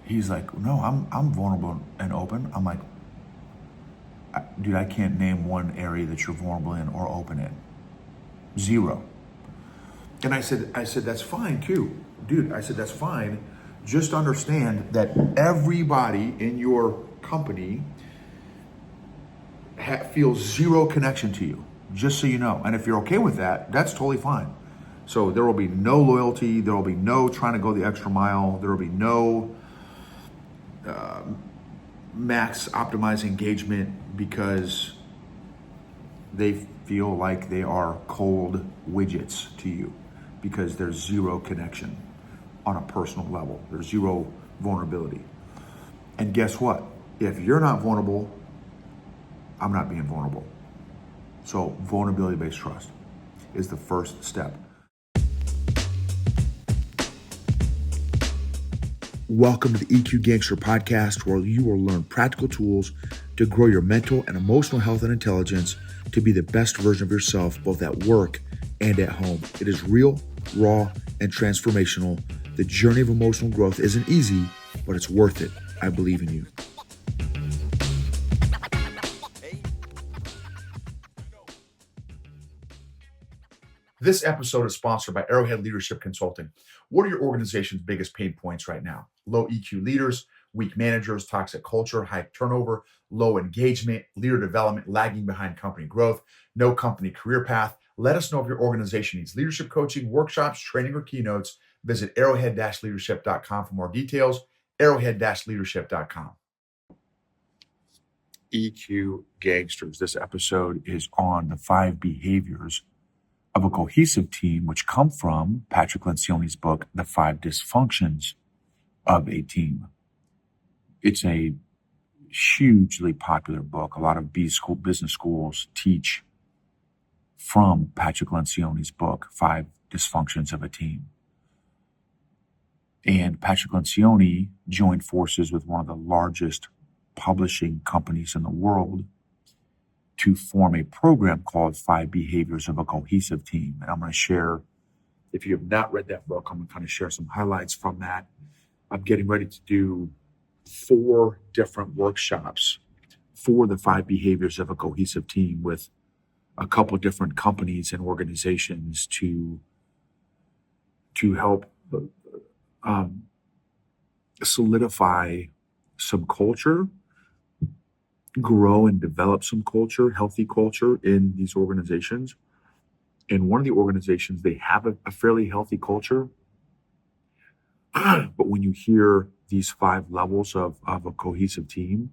He's like, no, I'm vulnerable and open. I'm like, dude, I can't name one area that you're vulnerable in or open in. Zero. And I said, that's fine, Q. Dude, I said, that's fine. Just understand that everybody in your company feels zero connection to you, just so you know. And if you're okay with that, that's totally fine. So there will be no loyalty. There will be no trying to go the extra mile. There will be no max optimize engagement because they feel like they are cold widgets to you because there's zero connection on a personal level. There's zero vulnerability. And guess what? If you're not vulnerable, I'm not being vulnerable. So vulnerability-based trust is the first step. Welcome to the EQ Gangster podcast, where you will learn practical tools to grow your mental and emotional health and intelligence to be the best version of yourself, both at work and at home. It is real, raw, and transformational. The journey of emotional growth isn't easy, but it's worth it. I believe in you. This episode is sponsored by Arrowhead Leadership Consulting. What are your organization's biggest pain points right now? Low EQ leaders, weak managers, toxic culture, high turnover, low engagement, leader development, lagging behind company growth, no company career path. Let us know if your organization needs leadership coaching, workshops, training, or keynotes. Visit arrowhead-leadership.com for more details. Arrowhead-leadership.com. EQ Gangsters. This episode is on the 5 behaviors of a cohesive team, which come from Patrick Lencioni's book, The 5 Dysfunctions of a Team. It's a hugely popular book. A lot of business schools teach from Patrick Lencioni's book, 5 Dysfunctions of a Team. And Patrick Lencioni joined forces with one of the largest publishing companies in the world to form a program called 5 Behaviors of a Cohesive Team. And I'm going to share, if you have not read that book, I'm going to kind of share some highlights from that. I'm getting ready to do 4 different workshops for the 5 Behaviors of a Cohesive Team with a couple different companies and organizations to help solidify some culture, grow and develop some culture, healthy culture in these organizations. In one of the organizations, they have a fairly healthy culture. But when you hear these 5 levels of a cohesive team,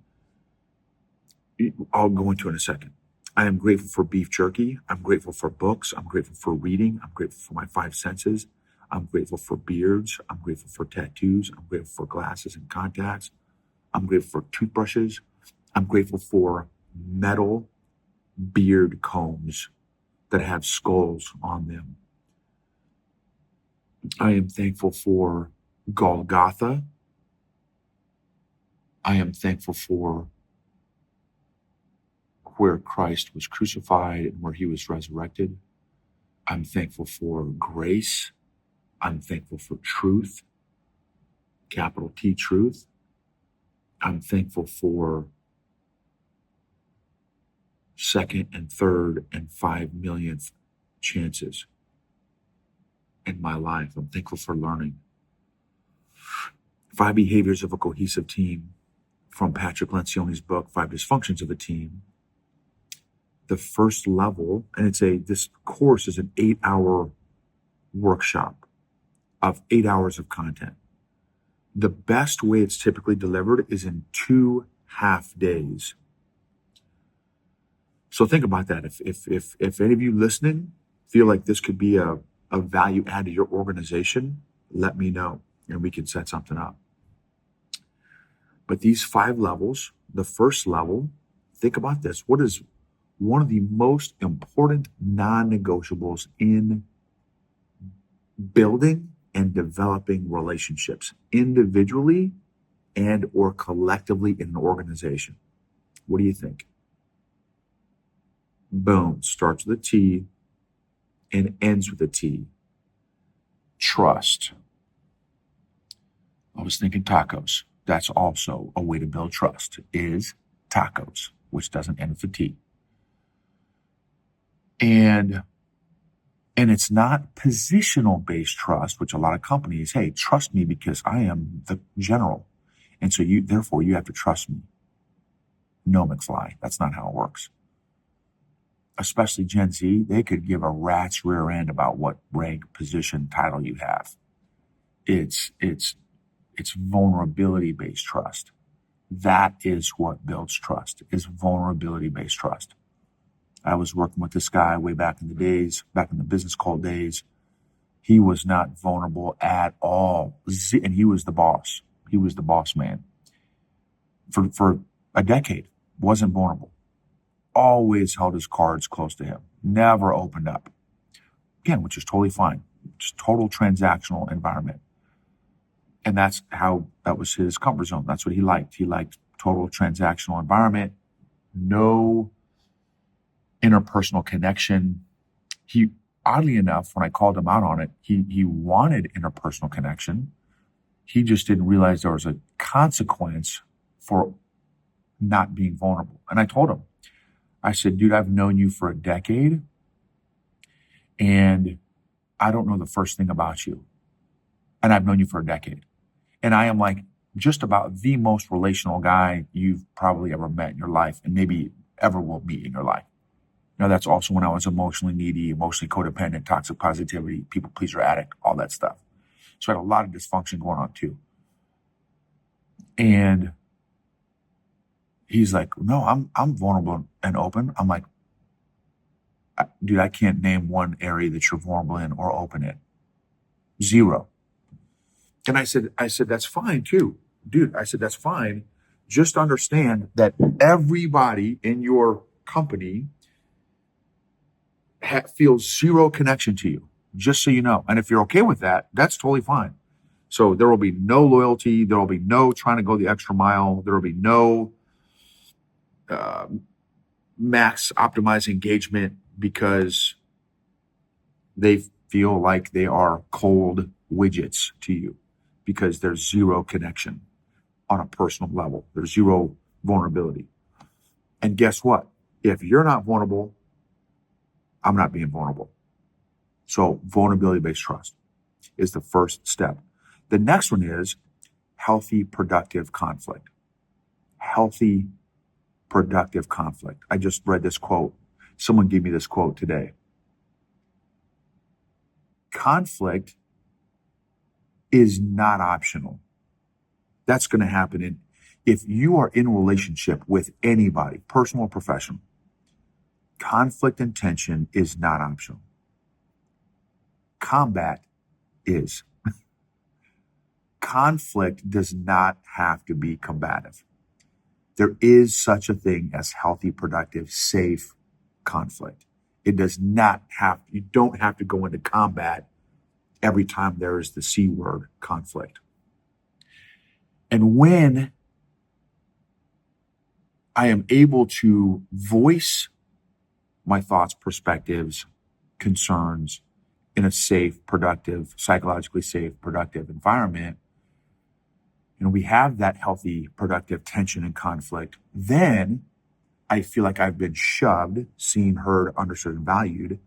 I'll go into in a second. I am grateful for beef jerky. I'm grateful for books. I'm grateful for reading. I'm grateful for my 5 senses. I'm grateful for beards. I'm grateful for tattoos. I'm grateful for glasses and contacts. I'm grateful for toothbrushes. I'm grateful for metal beard combs that have skulls on them. I am thankful for Golgotha. I am thankful for where Christ was crucified and where he was resurrected. I'm thankful for grace. I'm thankful for truth, capital T, truth. I'm thankful for second and third and 5 millionth chances in my life. I'm thankful for learning. 5 Behaviors of a Cohesive Team from Patrick Lencioni's book, 5 Dysfunctions of a Team. The first level, and this course is an 8-hour workshop of 8 hours of content. The best way it's typically delivered is in 2 half days. So think about that. If any of you listening feel like this could be a value add to your organization, let me know and we can set something up. But these 5 levels, the first level, think about this. What is one of the most important non-negotiables in building and developing relationships individually and or collectively in an organization? What do you think? Boom, starts with a T and ends with a T. Trust. I was thinking tacos. That's also a way to build trust, is tacos, which doesn't end with a T. And it's not positional based trust, which a lot of companies, hey, trust me because I am the general. And so therefore you have to trust me. No, McFly, that's not how it works. Especially Gen Z, they could give a rat's rear end about what rank, position, title you have. It's vulnerability based trust. That is what builds trust, is vulnerability based trust. I was working with this guy way back in the days, back in the business call days. He was not vulnerable at all. And he was the boss. He was the boss man. For a decade, wasn't vulnerable. Always held his cards close to him. Never opened up. Again, which is totally fine. Just total transactional environment. And that was his comfort zone. That's what he liked. He liked total transactional environment. No interpersonal connection. He, oddly enough, when I called him out on it, he wanted interpersonal connection. He just didn't realize there was a consequence for not being vulnerable. And I told him, I said, dude, I've known you for a decade and I don't know the first thing about you. And I've known you for a decade. And I am like just about the most relational guy you've probably ever met in your life and maybe ever will meet in your life. Now, that's also when I was emotionally needy, emotionally codependent, toxic positivity, people pleaser addict, all that stuff. So I had a lot of dysfunction going on too. And he's like, no, I'm vulnerable and open. I'm like, dude, I can't name one area that you're vulnerable in or open in. Zero. And I said, that's fine too. Dude, I said, that's fine. Just understand that everybody in your company feels zero connection to you, just so you know. And if you're okay with that, that's totally fine. So there will be no loyalty. There will be no trying to go the extra mile. There will be no max optimize engagement because they feel like they are cold widgets to you because there's zero connection on a personal level. There's zero vulnerability. And guess what? If you're not vulnerable, I'm not being vulnerable. So vulnerability-based trust is the first step. The next one is healthy, productive conflict. Healthy, productive conflict. I just read this quote. Someone gave me this quote today. Conflict is not optional. That's going to happen if you are in a relationship with anybody, personal or professional. Conflict and tension is not optional. Combat is. Conflict does not have to be combative. There is such a thing as healthy, productive, safe conflict. It does not you don't have to go into combat every time there is the C word, conflict. And when I am able to voice my thoughts, perspectives, concerns in a safe, productive, psychologically safe, productive environment, and we have that healthy, productive tension and conflict, then I feel like I've been shoved, seen, heard, understood, and valued,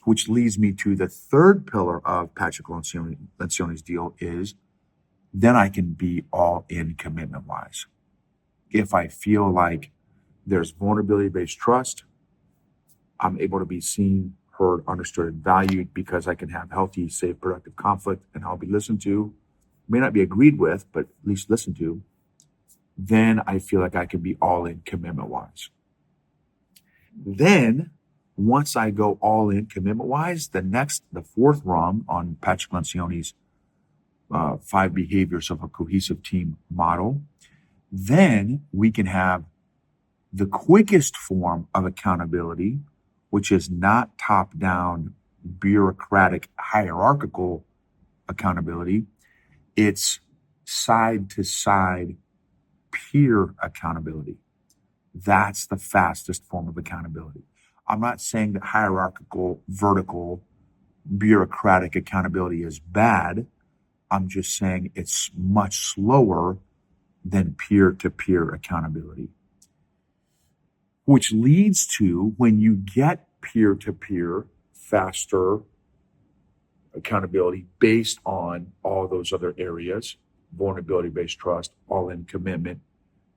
which leads me to the third pillar of Patrick Lencioni's deal is then I can be all in commitment-wise. If I feel like there's vulnerability-based trust, I'm able to be seen, heard, understood, and valued because I can have healthy, safe, productive conflict and I'll be listened to. May not be agreed with, but at least listened to. Then I feel like I can be all in commitment-wise. Then, once I go all in commitment-wise, the fourth rung on Patrick Lencioni's 5 behaviors of a cohesive team model, then we can have the quickest form of accountability, which is not top-down, bureaucratic, hierarchical accountability. It's side-to-side peer accountability. That's the fastest form of accountability. I'm not saying that hierarchical, vertical, bureaucratic accountability is bad. I'm just saying it's much slower than peer-to-peer accountability, which leads to, when you get peer-to-peer, faster accountability based on all those other areas: vulnerability-based trust, all-in commitment,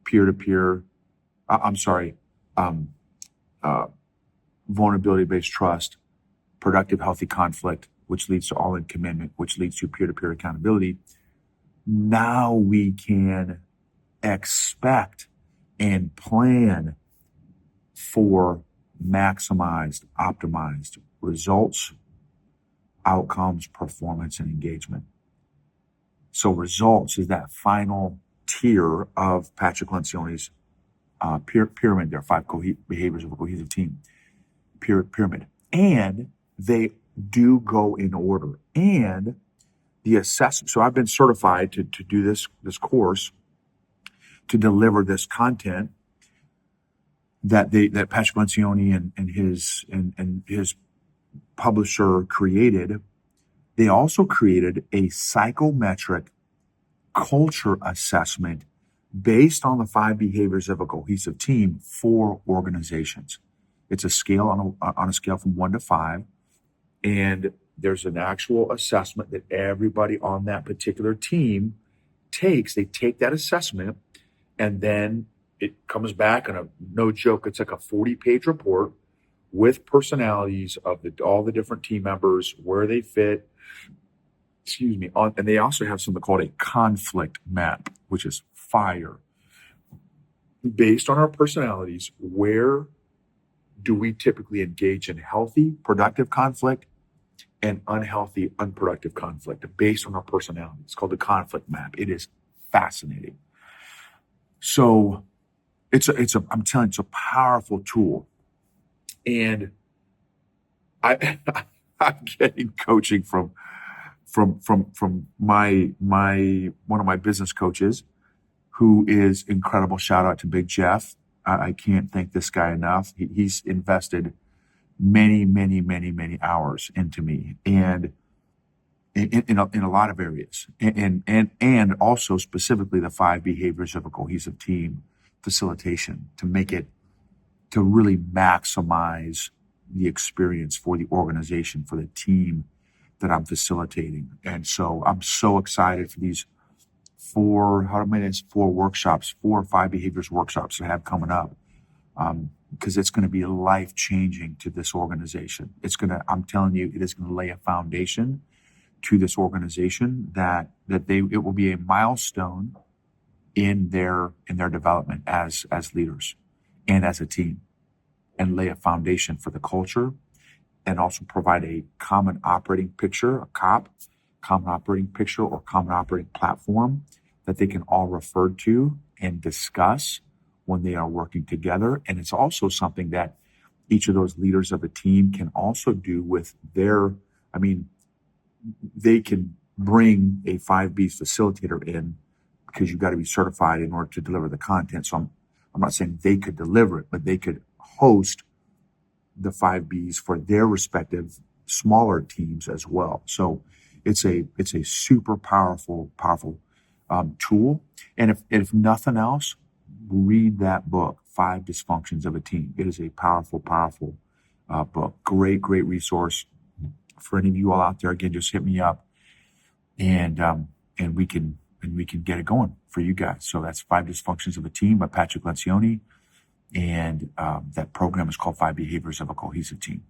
peer-to-peer, um, uh, vulnerability-based trust, productive, healthy conflict, which leads to all-in commitment, which leads to peer-to-peer accountability. Now we can expect and plan for maximized, optimized results, outcomes, performance, and engagement. So results is that final tier of Patrick Lencioni's pyramid. There are 5 behaviors of a cohesive team pyramid, and they do go in order. And the assessment. So I've been certified to do this course, to deliver this content that Patrick Lencioni and his publisher created. They also created a psychometric culture assessment based on the 5 behaviors of a cohesive team for organizations. It's a scale on a scale from 1 to 5, and there's an actual assessment that everybody on that particular team takes. They take that assessment, and then it comes back, and no joke, it's like a 40-page report with personalities of all the different team members, where they fit, and they also have something called a conflict map, which is fire. Based on our personalities, where do we typically engage in healthy, productive conflict and unhealthy, unproductive conflict based on our personality? It's called the conflict map. It is fascinating. So I'm telling you, it's a powerful tool. And I'm getting coaching from my one of my business coaches, who is incredible. Shout out to Big Jeff. I can't thank this guy enough. He's invested many hours into me, and in a lot of areas, and also specifically the 5 behaviors of a cohesive team facilitation, to really maximize the experience for the organization, for the team that I'm facilitating. And so I'm so excited for these 4 workshops, 4 or 5 behaviors workshops I have coming up, because it's going to be life-changing to this organization. I'm telling you, it is going to lay a foundation to this organization that it will be a milestone in their development as leaders and as a team, and lay a foundation for the culture, and also provide a common operating picture, common operating picture or common operating platform that they can all refer to and discuss when they are working together. And it's also something that each of those leaders of a team can also do with they can bring a 5Bs facilitator in, because you've got to be certified in order to deliver the content. So I'm not saying they could deliver it, but they could host the 5Bs for their respective smaller teams as well. So it's a super powerful tool. And if nothing else, read that book, 5 Dysfunctions of a Team. It is a powerful book. Great resource for any of you all out there. Again, just hit me up, and we can get it going for you guys. So that's 5 Dysfunctions of a Team by Patrick Lencioni. And that program is called 5 Behaviors of a Cohesive Team.